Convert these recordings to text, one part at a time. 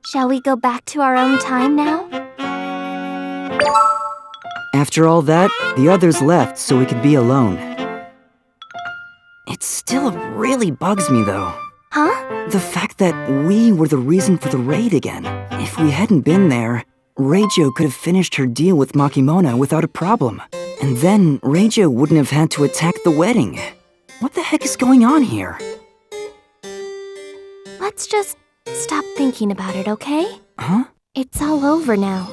Shall we go back to our own time now? After all that, the others left so we could be alone. It still really bugs me, though. Huh? The fact that we were the reason for the raid again. If we hadn't been there, Reijo could have finished her deal with Makimona without a problem. And then Reijo wouldn't have had to attack the wedding. What the heck is going on here? Let's just stop thinking about it, okay? Huh? It's all over now.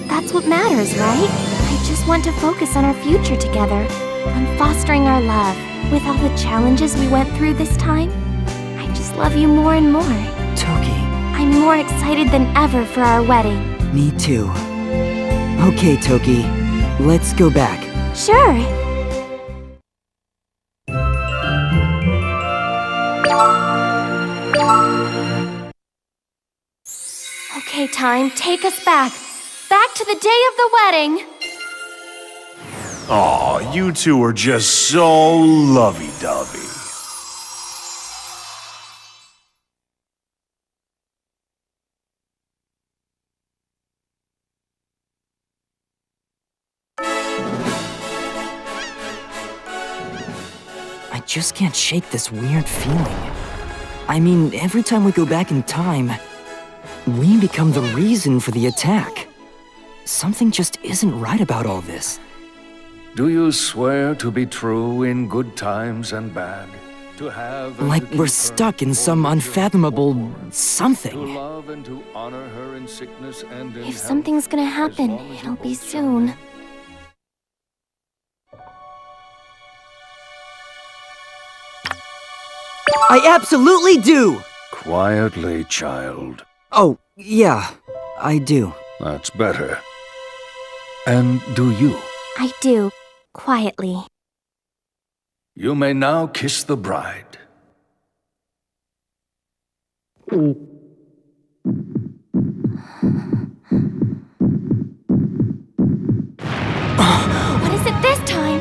That's what matters, right? I just want to focus on our future together, on fostering our love. With all the challenges we went through this time, I just love you more and more. Toki. I'm more excited than ever for our wedding. Me too. Okay, Toki. Let's go back. Sure. Okay, time, take us back. Back to the day of the wedding. Aw, you two are just so lovey-dovey. I just can't shake this weird feeling. I mean, every time we go back in time, we become the reason for the attack. Something just isn't right about all this. Do you swear to be true in good times and bad? To have and Like to keep we're her stuck in some unfathomable To something. love and to honor her in sickness and in If health, something's gonna as happen, long as you it'll be both soon. shall. I absolutely do! Quietly, child. Oh, yeah, I do. That's better. And do you? I do. Quietly. You may now kiss the bride. What is it this time?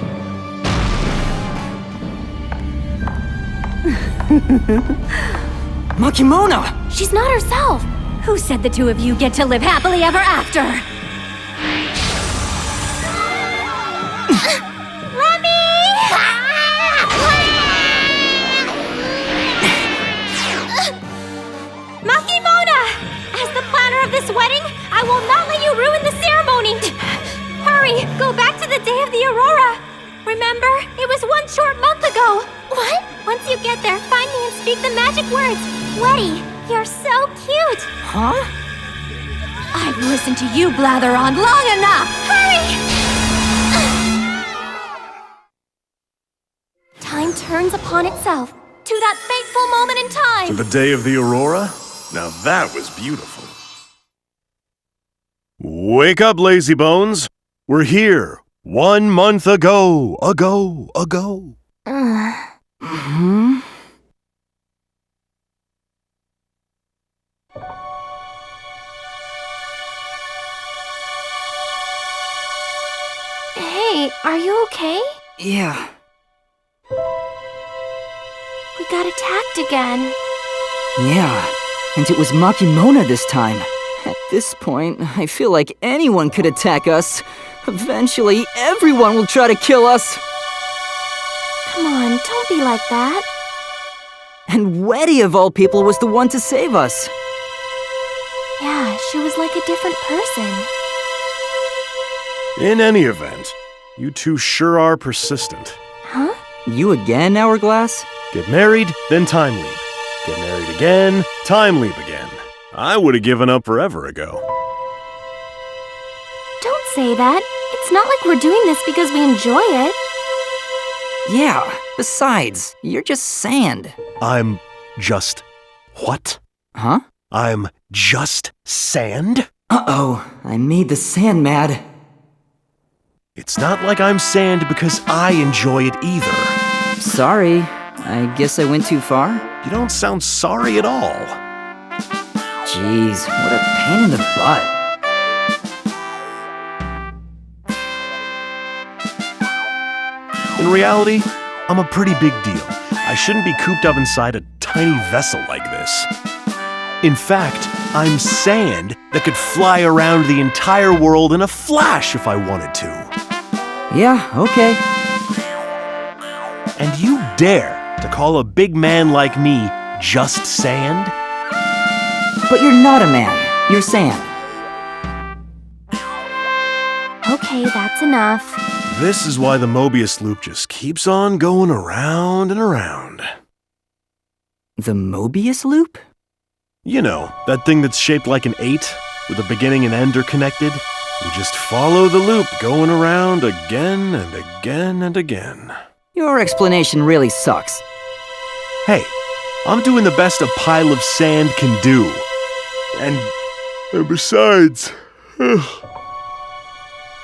Makimona! She's not herself. Who said the two of you get to live happily ever after? Makimona! As the planner of this wedding, I will not let you ruin the ceremony! Hurry! Go back to the day of the Aurora! Remember? It was one short month ago! What? Once you get there, find me and speak the magic words! Weddy, you're so cute! Huh? I've listened to you blather on long enough! Hurry! Time turns upon itself to that fateful moment in time! To the day of the Aurora? Now that was beautiful. Wake up, lazy bones! We're here! 1 month ago! Hmm? Hey, are you okay? Yeah. We got attacked again. Yeah. And it was Makimona this time. At this point, I feel like anyone could attack us. Eventually, everyone will try to kill us. Come on, don't be like that. And Weddy, of all people, was the one to save us. Yeah, she was like a different person. In any event, you two sure are persistent. Huh? You again, Hourglass? Get married, then time leap. Get married again, time leap again. I would have given up forever ago. Don't say that. It's not like we're doing this because we enjoy it. Yeah. Besides, you're just sand. I'm just... what? Huh? I'm just sand? Uh-oh. I made the sand mad. It's not like I'm sand because I enjoy it either. Sorry. I guess I went too far? You don't sound sorry at all. Jeez, what a pain in the butt. In reality, I'm a pretty big deal. I shouldn't be cooped up inside a tiny vessel like this. In fact, I'm sand that could fly around the entire world in a flash if I wanted to. Yeah, okay. And you dare to call a big man like me just sand? But you're not a man. You're sand. Okay, that's enough. This is why the Mobius loop just keeps on going around and around. The Mobius loop? You know, that thing that's shaped like an 8, with a beginning and end are connected? You just follow the loop going around again and again and again. Your explanation really sucks. Hey, I'm doing the best a pile of sand can do. And besides,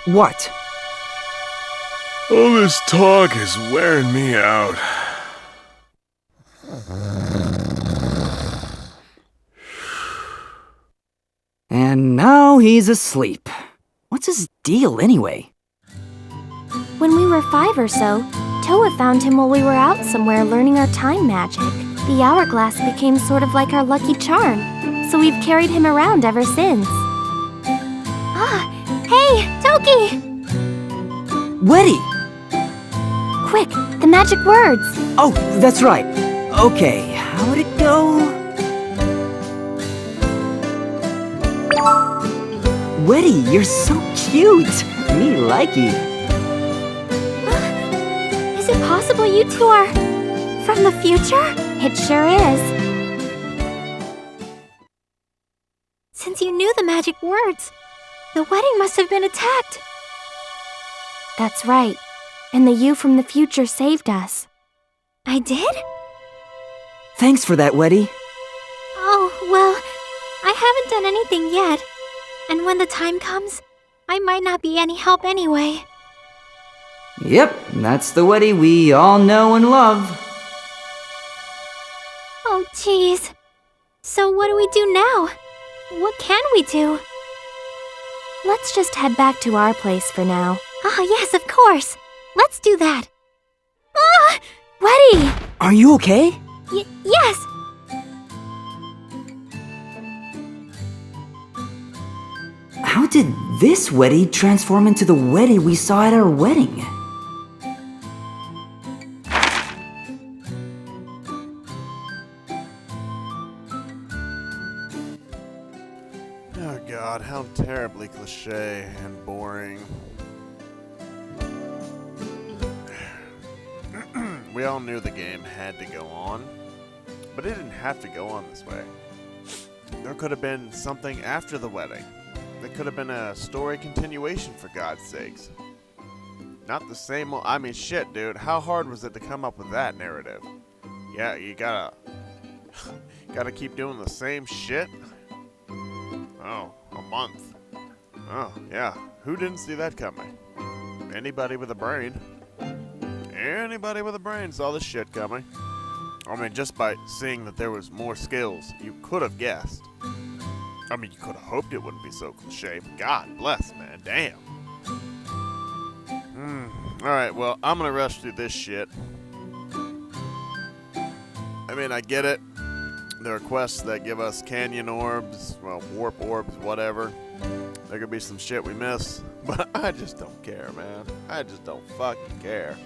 What? all this talk is wearing me out. And now he's asleep. What's his deal anyway? When we were 5 or so, Toa found him while we were out somewhere learning our time magic. The hourglass became sort of like our lucky charm, so we've carried him around ever since. Ah, hey, Toki! Weddy! Quick, the magic words! Oh, that's right. Okay, how'd it go? Weddy, you're so cute! Me likey. Is it possible you two are from the future? It sure is. Since you knew the magic words, the wedding must have been attacked. That's right. And the you from the future saved us. I did? Thanks for that, Weddy. Oh, well, I haven't done anything yet. And when the time comes, I might not be any help anyway. Yep, that's the Weddy we all know and love. Oh, jeez. So what do we do now? What can we do? Let's just head back to our place for now. Ah, yes, of course. Let's do that. Ah! Weddy! Are you okay? Yes! How did this Weddy transform into the Weddy we saw at our wedding? Oh god, how terribly cliche and boring. We all knew the game had to go on, but it didn't have to go on this way. There could have been something after the wedding. There could have been a story continuation, for God's sakes. Not the same old, I mean, shit, dude. How hard was it to come up with that narrative? Yeah, you gotta keep doing the same shit? Oh, a month. Oh, yeah. Who didn't see that coming? Anybody with a brain. Anybody with a brain saw this shit coming. I mean, just by seeing that there was more skills, you could have guessed. I mean, you could have hoped it wouldn't be so cliche, but God bless, man. Damn. Alright, well, I'm gonna rush through this shit. I mean, I get it. There are quests that give us canyon orbs, well, warp orbs, whatever. There could be some shit we miss, but I just don't care, man. I just don't fucking care.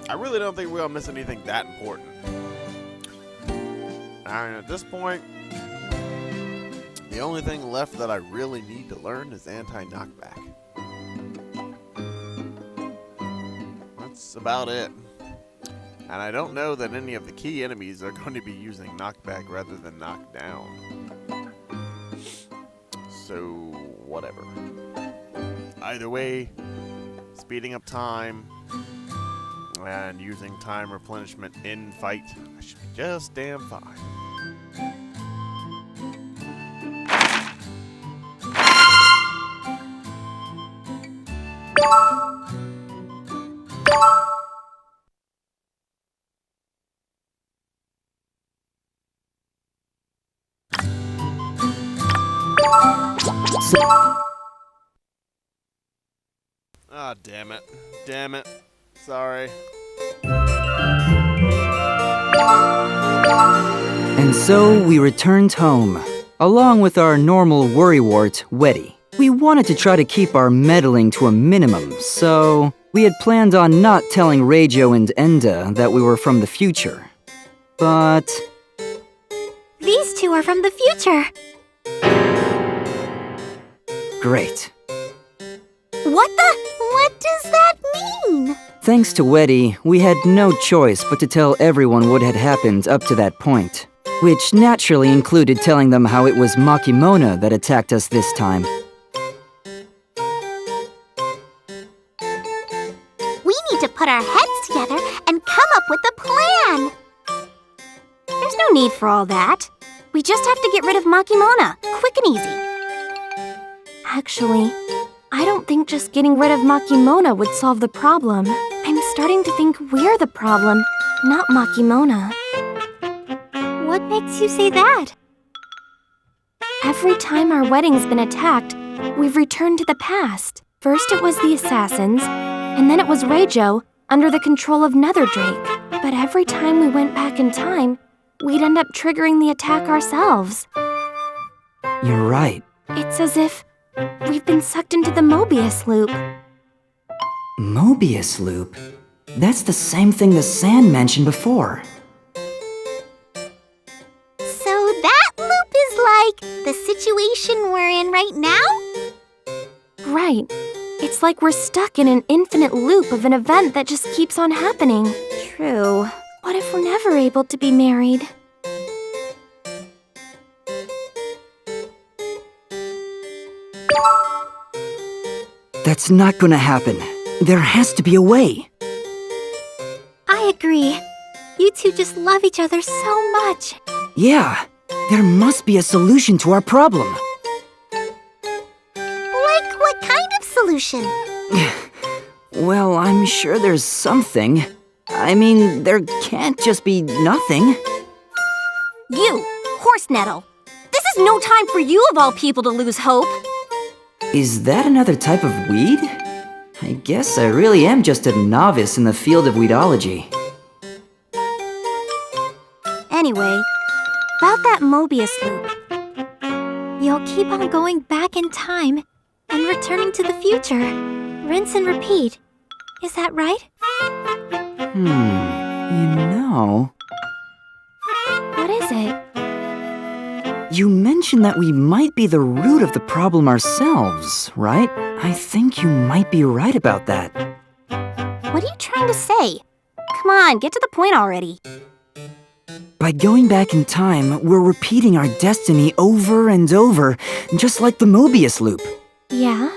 I really don't think we're gonna miss anything that important. I mean, at this point, the only thing left that I really need to learn is anti-knockback. That's about it. And I don't know that any of the key enemies are going to be using knockback rather than knockdown. So, whatever. Either way, speeding up time and using time replenishment in fight, I should be just damn fine. Ah, damn it. Damn it. Sorry. And so we returned home, along with our normal worrywart, Weddy. We wanted to try to keep our meddling to a minimum, so we had planned on not telling Reijo and Enda that we were from the future. But... These two are from the future. great. What does that mean? Thanks to Weddy, we had no choice but to tell everyone what had happened up to that point, which naturally included telling them how it was Makimona that attacked us this time. We need to put our heads together and come up with a plan. There's no need for all that. We just have to get rid of Makimona, quick and easy. Actually, I don't think just getting rid of Makimona would solve the problem. I'm starting to think we're the problem, not Makimona. What makes you say that? Every time our wedding's been attacked, we've returned to the past. First it was the assassins, and then it was Reijo, under the control of Netherdrake. But every time we went back in time, we'd end up triggering the attack ourselves. You're right. It's as if we've been sucked into the Mobius loop. Mobius loop? That's the same thing the Sand mentioned before. So that loop is like the situation we're in right now? Right. It's like we're stuck in an infinite loop of an event that just keeps on happening. True. What if we're never able to be married? That's not gonna happen. There has to be a way. I agree. You two just love each other so much. Yeah, there must be a solution to our problem. Like what kind of solution? Well, I'm sure there's something. I mean, there can't just be nothing. You, Horse Nettle. This is no time for you of all people to lose hope. Is that another type of weed? I guess I really am just a novice in the field of weedology. Anyway, about that Mobius loop. You'll keep on going back in time and returning to the future. Rinse and repeat. Is that right? What is it? You mentioned that we might be the root of the problem ourselves, right? I think you might be right about that. What are you trying to say? Come on, get to the point already. By going back in time, we're repeating our destiny over and over, just like the Mobius loop. Yeah?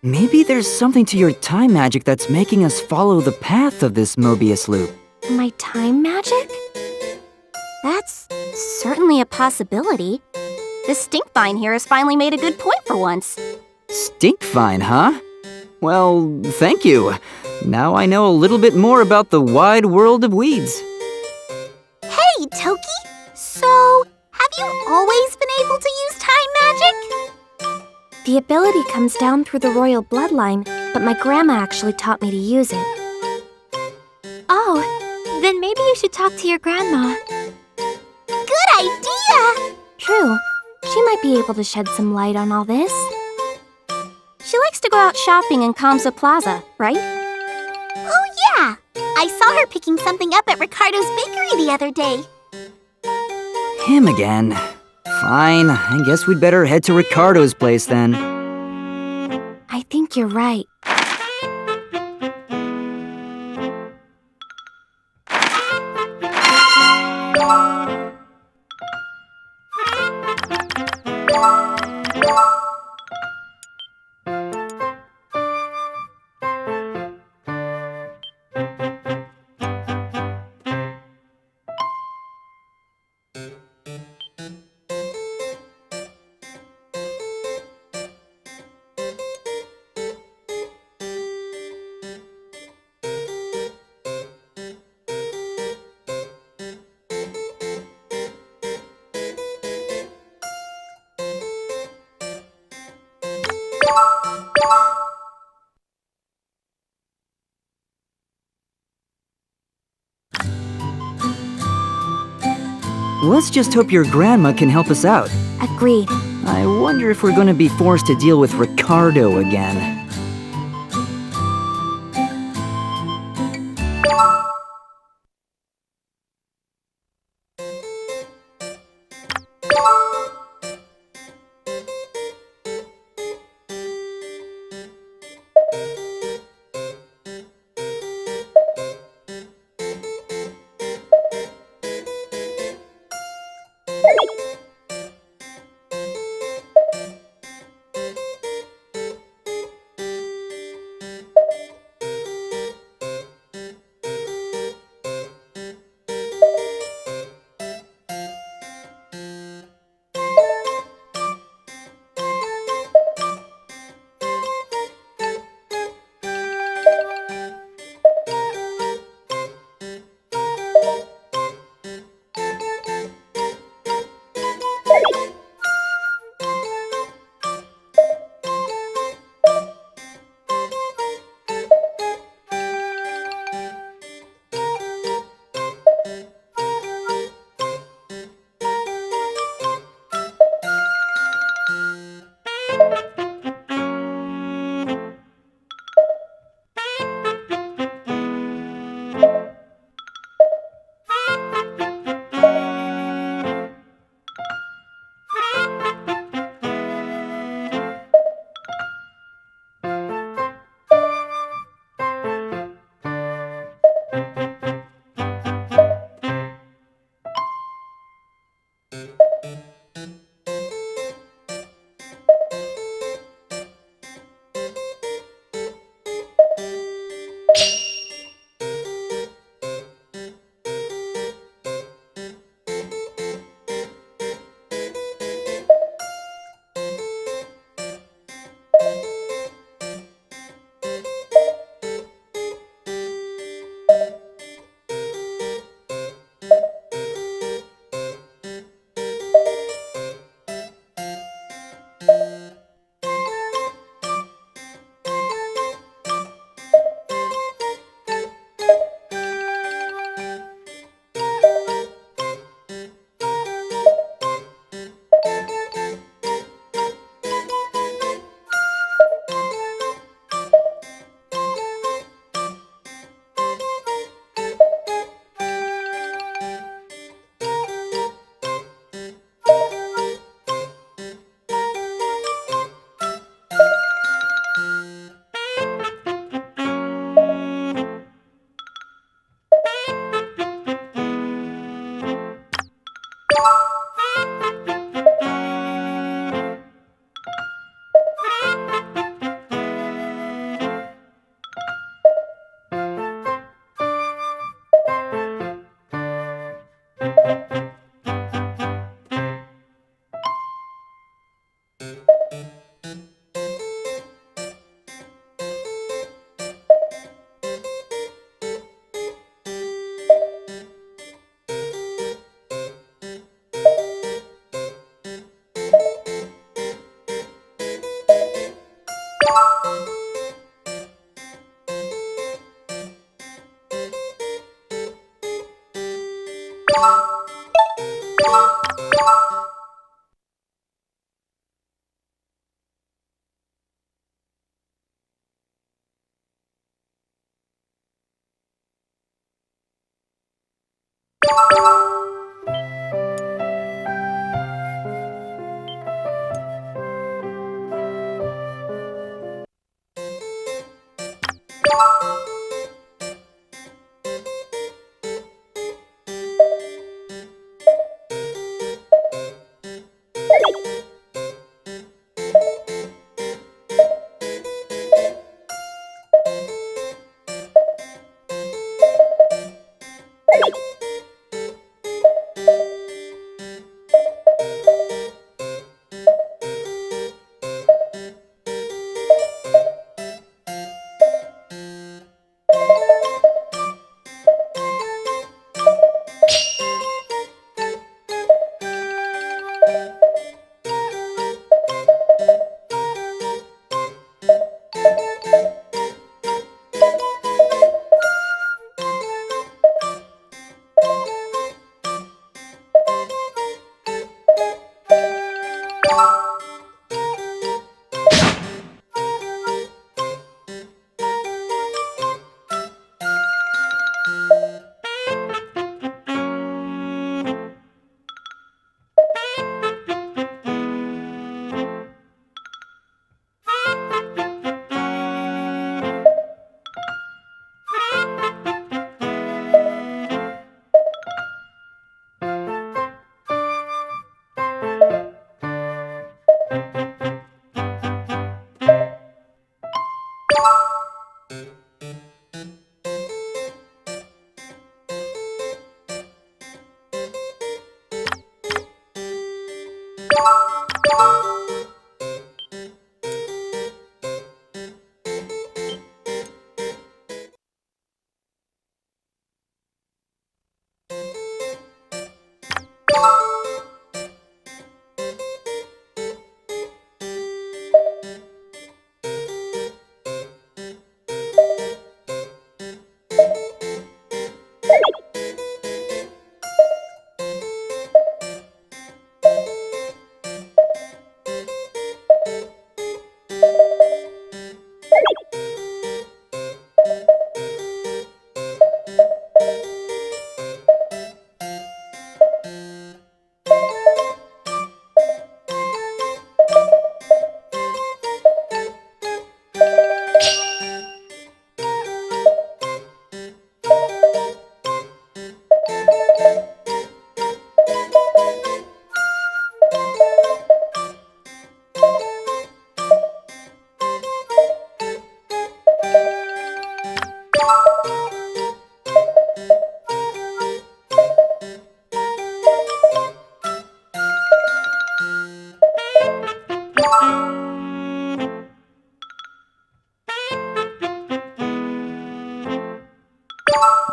Maybe there's something to your time magic that's making us follow the path of this Mobius loop. My time magic? That's certainly a possibility. The Stinkvine here has finally made a good point for once. Stinkvine, huh? Well, thank you. Now I know a little bit more about the wide world of weeds. Hey, Toki! So, have you always been able to use time magic? The ability comes down through the royal bloodline, but my grandma actually taught me to use it. Oh, then maybe you should talk to your grandma. Good idea! True. She might be able to shed some light on all this. She likes to go out shopping in Kamsa Plaza, right? Oh yeah! I saw her picking something up at Ricardo's bakery the other day. Him again. Fine, I guess we'd better head to Ricardo's place then. I think you're right. Let's just hope your grandma can help us out. Agreed. I wonder if we're going to be forced to deal with Ricardo again.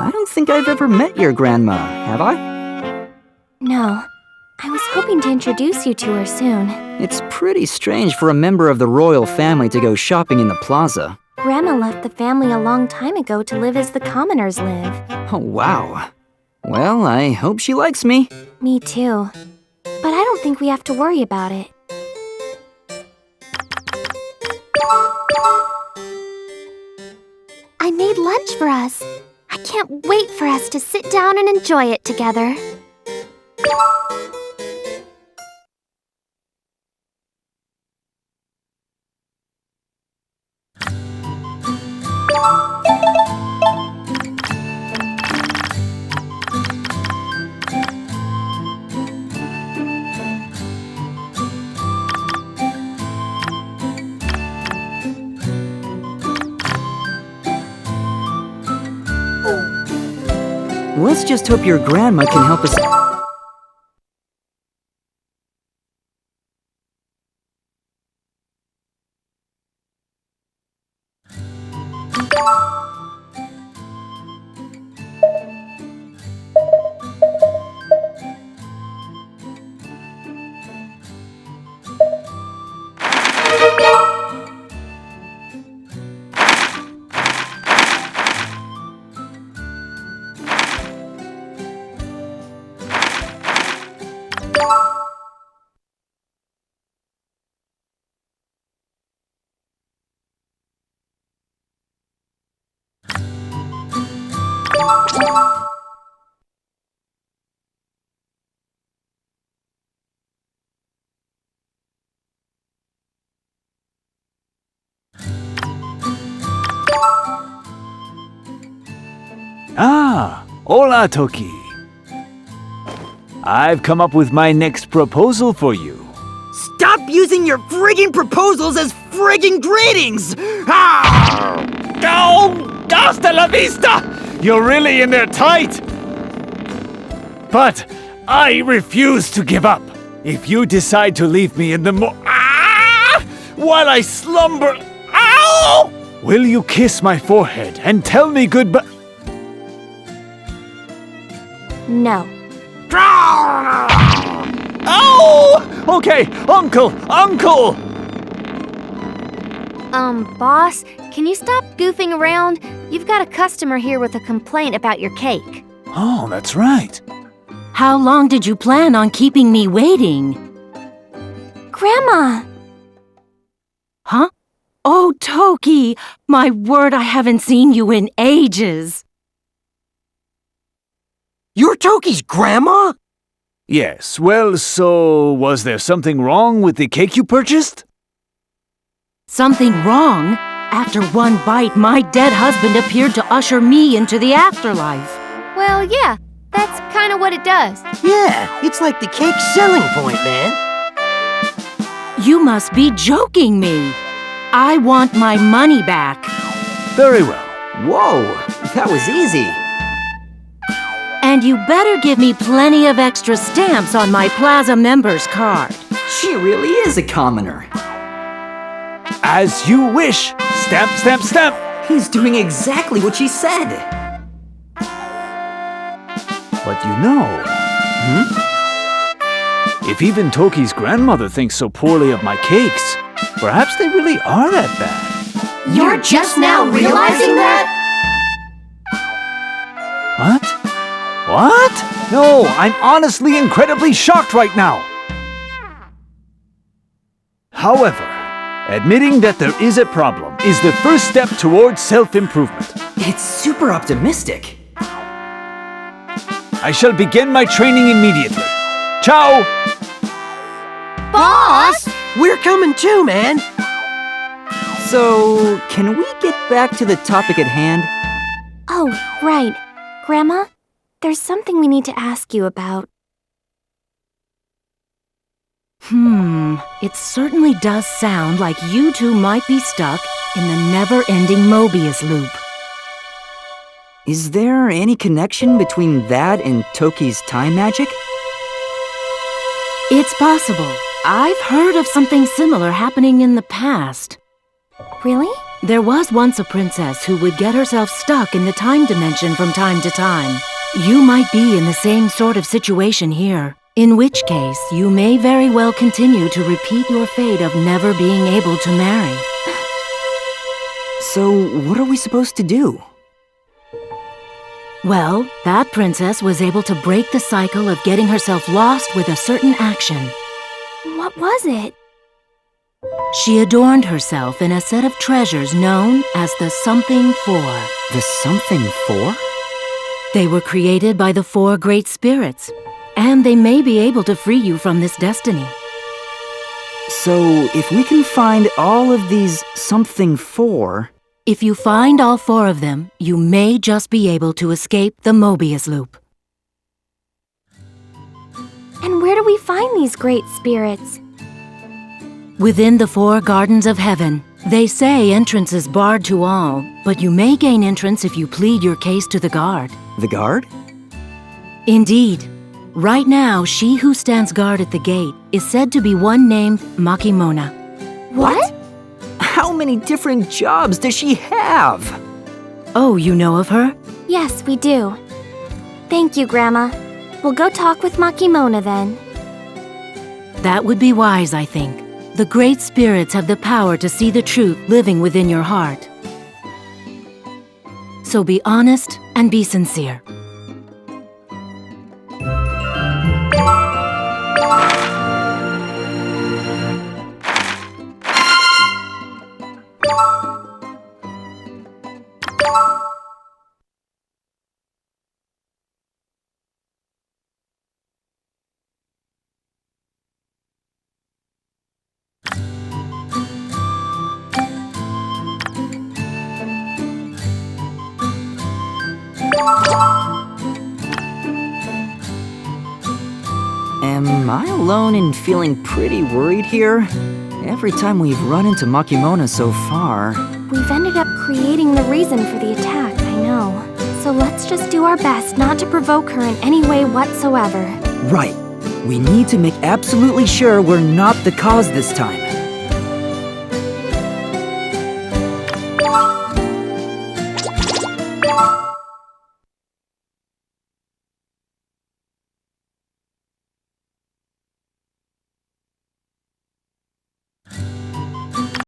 I don't think I've ever met your grandma, have I? No. I was hoping to introduce you to her soon. It's pretty strange for a member of the royal family to go shopping in the plaza. Grandma left the family a long time ago to live as the commoners live. Oh, wow. Well, I hope she likes me. Me too. But I don't think we have to worry about it. I made lunch for us. I can't wait for us to sit down and enjoy it together. Let's just hope your grandma can help us. Ah, hola, Toki. I've come up with my next proposal for you. Stop using your friggin' proposals as friggin' greetings! Ah! Oh, hasta la vista! You're really in there tight! But I refuse to give up. If you decide to leave me in the while I slumber, ow! Will you kiss my forehead and tell me goodbye? No. Oh! Okay, Uncle! Boss, can you stop goofing around? You've got a customer here with a complaint about your cake. Oh, that's right. How long did you plan on keeping me waiting? Grandma! Huh? Oh, Toki! My word, I haven't seen you in ages! You're Toki's grandma? Yes, well, so was there something wrong with the cake you purchased? Something wrong? After one bite, my dead husband appeared to usher me into the afterlife. Well, yeah, that's kind of what it does. Yeah, it's like the cake's selling point, man. You must be joking me. I want my money back. Very well. Whoa, that was easy. And you better give me plenty of extra stamps on my Plaza members card. She really is a commoner. As you wish. Stamp, stamp, stamp. He's doing exactly what she said. But you know... If even Toki's grandmother thinks so poorly of my cakes, perhaps they really are that bad. You're just now realizing that? What? What? No, I'm honestly incredibly shocked right now. However, admitting that there is a problem is the first step towards self-improvement. It's super optimistic. I shall begin my training immediately. Ciao! Boss! We're coming too, man. So, can we get back to the topic at hand? Oh, right. Grandma, there's something we need to ask you about. It certainly does sound like you two might be stuck in the never-ending Mobius loop. Is there any connection between that and Toki's time magic? It's possible. I've heard of something similar happening in the past. Really? There was once a princess who would get herself stuck in the time dimension from time to time. You might be in the same sort of situation here, in which case you may very well continue to repeat your fate of never being able to marry. So, what are we supposed to do? Well, that princess was able to break the cycle of getting herself lost with a certain action. What was it? She adorned herself in a set of treasures known as the Something Four. The Something Four? They were created by the four great spirits, and they may be able to free you from this destiny. So, if we can find all of these Something Four... If you find all four of them, you may just be able to escape the Mobius loop. And where do we find these great spirits? Within the four gardens of heaven. They say entrance is barred to all, but you may gain entrance if you plead your case to the guard. The guard? Indeed. Right now, she who stands guard at the gate is said to be one named Makimona. What? How many different jobs does she have? Oh, you know of her? Yes, we do. Thank you, Grandma. We'll go talk with Makimona then. That would be wise, I think. The great spirits have the power to see the truth living within your heart. So be honest and be sincere. Am I alone in feeling pretty worried here? Every time we've run into Makimona so far... We've ended up creating the reason for the attack, I know. So let's just do our best not to provoke her in any way whatsoever. Right. We need to make absolutely sure we're not the cause this time.